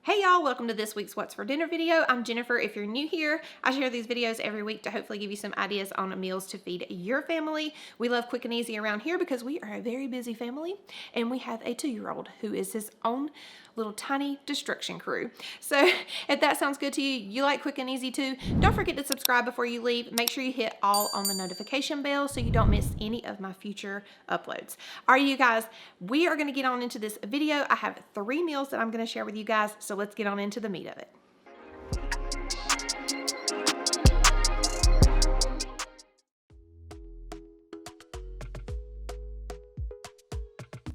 Hey y'all, welcome to this week's What's for Dinner video. I'm Jennifer. If you're new here, I share these videos every week to hopefully give you some ideas on meals to feed your family. We love quick and easy around here because we are a very busy family and we have a 2-year-old who is his own little tiny destruction crew. So if that sounds good to you, you like quick and easy too, don't forget to subscribe before you leave. Make sure you hit all on the notification bell so you don't miss any of my future uploads. All right, you guys, we are going to get on into this video. I have 3 meals that I'm going to share with you guys. So let's get on into the meat of it.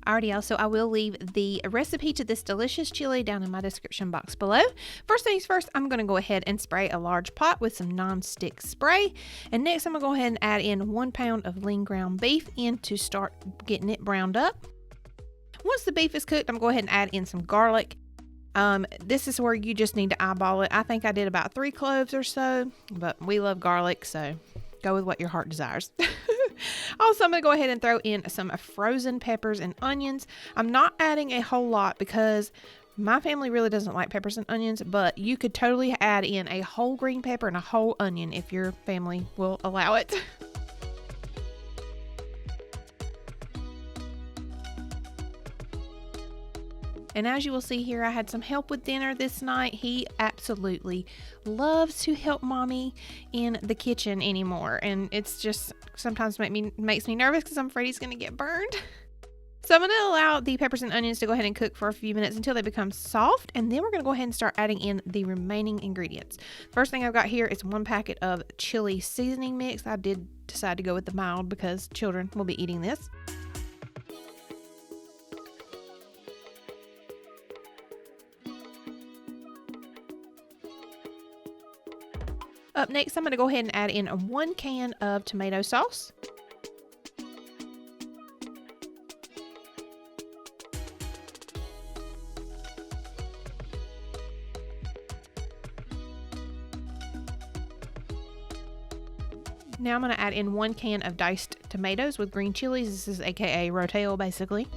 Alrighty, so I will leave the recipe to this delicious chili down in my description box below. First things first, I'm going to go ahead and spray a large pot with some non-stick spray. And next I'm going to go ahead and add in 1 pound of lean ground beef in to start getting it browned up. Once the beef is cooked, I'm going to go ahead and add in some garlic. This is where you just need to eyeball it. I think I did about 3 cloves or so, but we love garlic, so go with what your heart desires. Also, I'm going to go ahead and throw in some frozen peppers and onions. I'm not adding a whole lot because my family really doesn't like peppers and onions, but you could totally add in a whole green pepper and a whole onion if your family will allow it. And as you will see here, I had some help with dinner this night. He absolutely loves to help mommy in the kitchen anymore. And it's just sometimes makes me nervous because I'm afraid he's going to get burned. So I'm going to allow the peppers and onions to go ahead and cook for a few minutes until they become soft. And then we're going to go ahead and start adding in the remaining ingredients. First thing I've got here is 1 packet of chili seasoning mix. I did decide to go with the mild because children will be eating this. Up next, I'm going to go ahead and add in 1 can of tomato sauce. Now I'm going to add in 1 can of diced tomatoes with green chilies. This is aka rotel basically.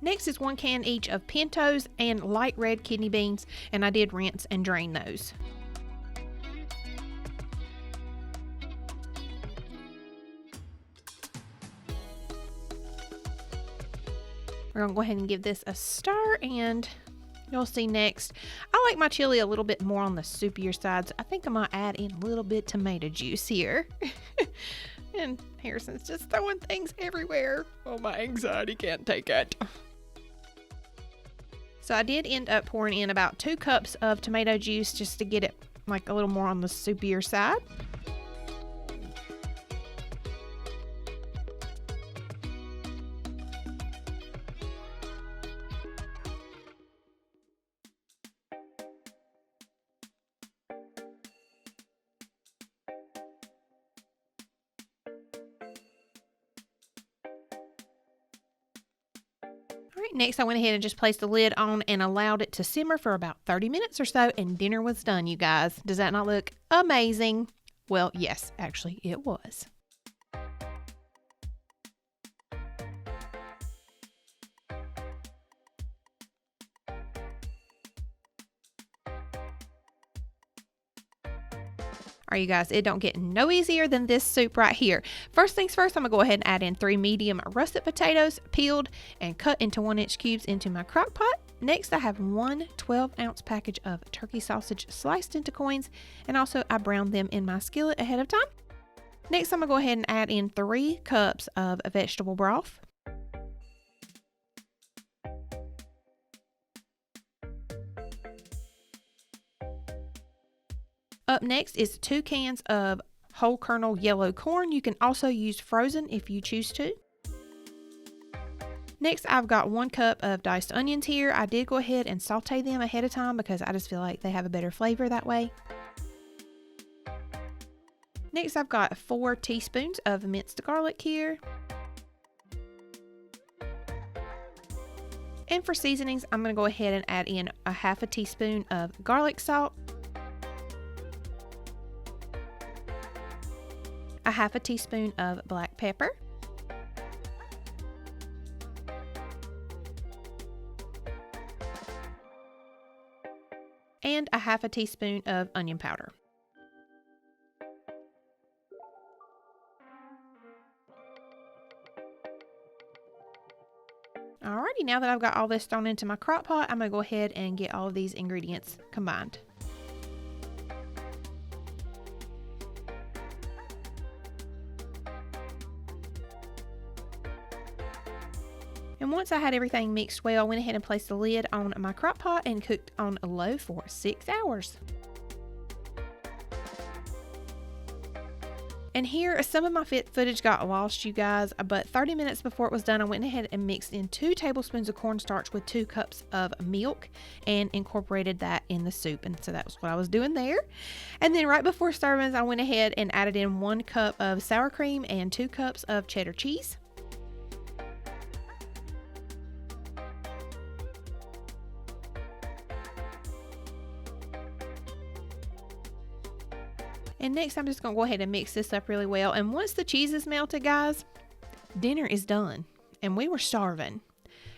Next is 1 can each of pintos and light red kidney beans, and I did rinse and drain those. We're going to go ahead and give this a stir, and you'll see next. I like my chili a little bit more on the soupier side, so I think I'm going to add in a little bit tomato juice here. And Harrison's just throwing things everywhere. Oh, my anxiety can't take it. So I did end up pouring in about 2 cups of tomato juice just to get it like a little more on the soupier side. Alright, next I went ahead and just placed the lid on and allowed it to simmer for about 30 minutes or so, and dinner was done, you guys. Does that not look amazing? Well, yes, actually it was. All right, you guys, it don't get no easier than this soup right here. First things first, I'm gonna go ahead and add in 3 medium russet potatoes, peeled and cut into 1-inch cubes into my crock pot. Next, I have 1 12-ounce package of turkey sausage sliced into coins, and also I browned them in my skillet ahead of time. Next, I'm gonna go ahead and add in 3 cups of vegetable broth. Up next is 2 cans of whole kernel yellow corn. You can also use frozen if you choose to. Next, I've got 1 cup of diced onions here. I did go ahead and saute them ahead of time because I just feel like they have a better flavor that way. Next, I've got 4 teaspoons of minced garlic here. And for seasonings, I'm going to go ahead and add in a 1/2 teaspoon of garlic salt, a 1/2 teaspoon of black pepper, and 1/2 teaspoon of onion powder. Alrighty, now that I've got all this thrown into my crock pot, I'm going to go ahead and get all of these ingredients combined. And once I had everything mixed well, I went ahead and placed the lid on my crock pot and cooked on low for 6 hours. And here, some of my footage got lost, you guys, but 30 minutes before it was done, I went ahead and mixed in 2 tablespoons of cornstarch with 2 cups of milk and incorporated that in the soup. And so that was what I was doing there. And then right before serving, I went ahead and added in 1 cup of sour cream and 2 cups of cheddar cheese. And next, I'm just going to go ahead and mix this up really well. And once the cheese is melted, guys, dinner is done. And we were starving.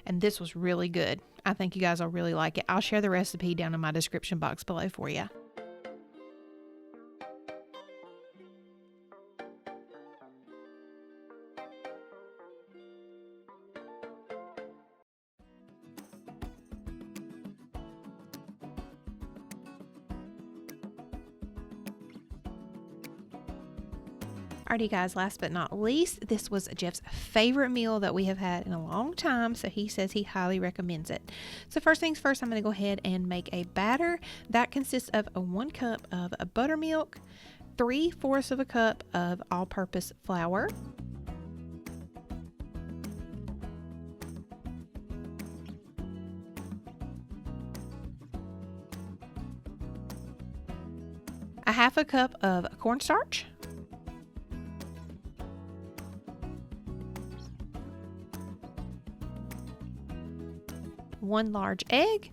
And this was really good. I think you guys will really like it. I'll share the recipe down in my description box below for you. Alrighty guys, last but not least, this was Jeff's favorite meal that we have had in a long time, so he says he highly recommends it. So first things first, I'm going to go ahead and make a batter that consists of 1 cup of buttermilk, 3/4 of a cup of all-purpose flour, a 1/2 cup of cornstarch, 1 large egg,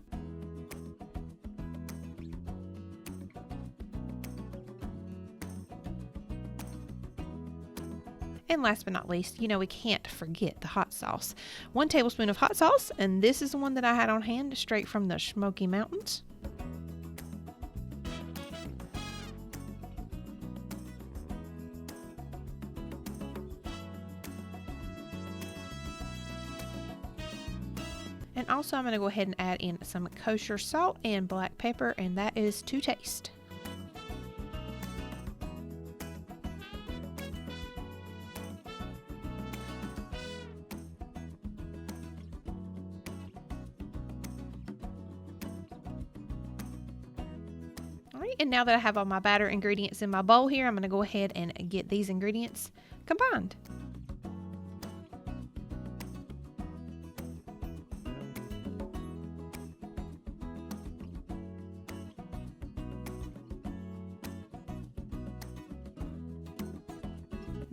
and last but not least, you know, we can't forget the hot sauce. 1 tablespoon of hot sauce, and this is the one that I had on hand straight from the Smoky Mountains. And also I'm going to go ahead and add in some kosher salt and black pepper, and that is to taste. Alright, and now that I have all my batter ingredients in my bowl here, I'm going to go ahead and get these ingredients combined.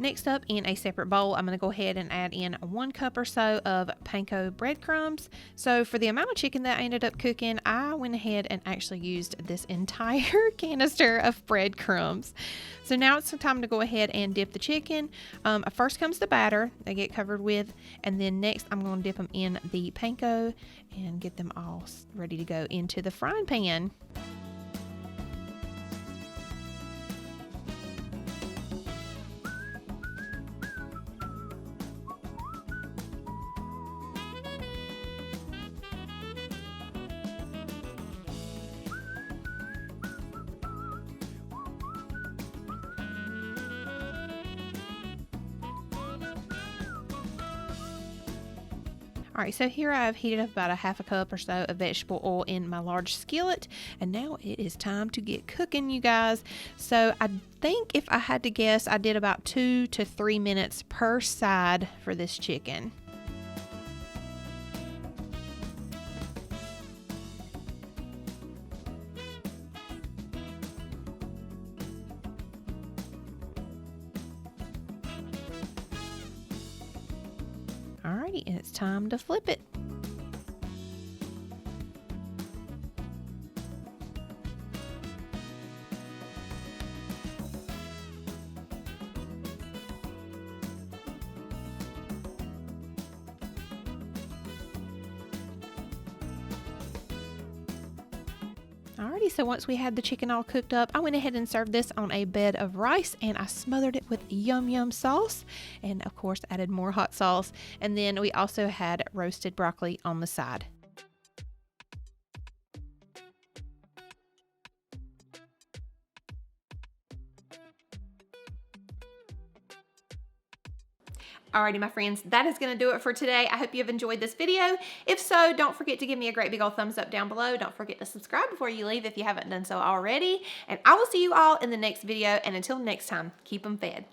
Next up, in a separate bowl, I'm going to go ahead and add in 1 cup or so of panko breadcrumbs. So for the amount of chicken that I ended up cooking, I went ahead and actually used this entire canister of breadcrumbs. So now it's time to go ahead and dip the chicken. First comes the batter they get covered with, and then next I'm going to dip them in the panko and get them all ready to go into the frying pan. Alright, so here I've heated up about a 1/2 cup or so of vegetable oil in my large skillet, and now it is time to get cooking, you guys. So I think if I had to guess, I did about 2 to 3 minutes per side for this chicken. Alrighty, and it's time to flip it. Alrighty, so once we had the chicken all cooked up, I went ahead and served this on a bed of rice, and I smothered it with yum yum sauce, and of course added more hot sauce. And then we also had roasted broccoli on the side. Alrighty, my friends, that is going to do it for today. I hope you have enjoyed this video. If so, don't forget to give me a great big old thumbs up down below. Don't forget to subscribe before you leave if you haven't done so already. And I will see you all in the next video. And until next time, keep them fed.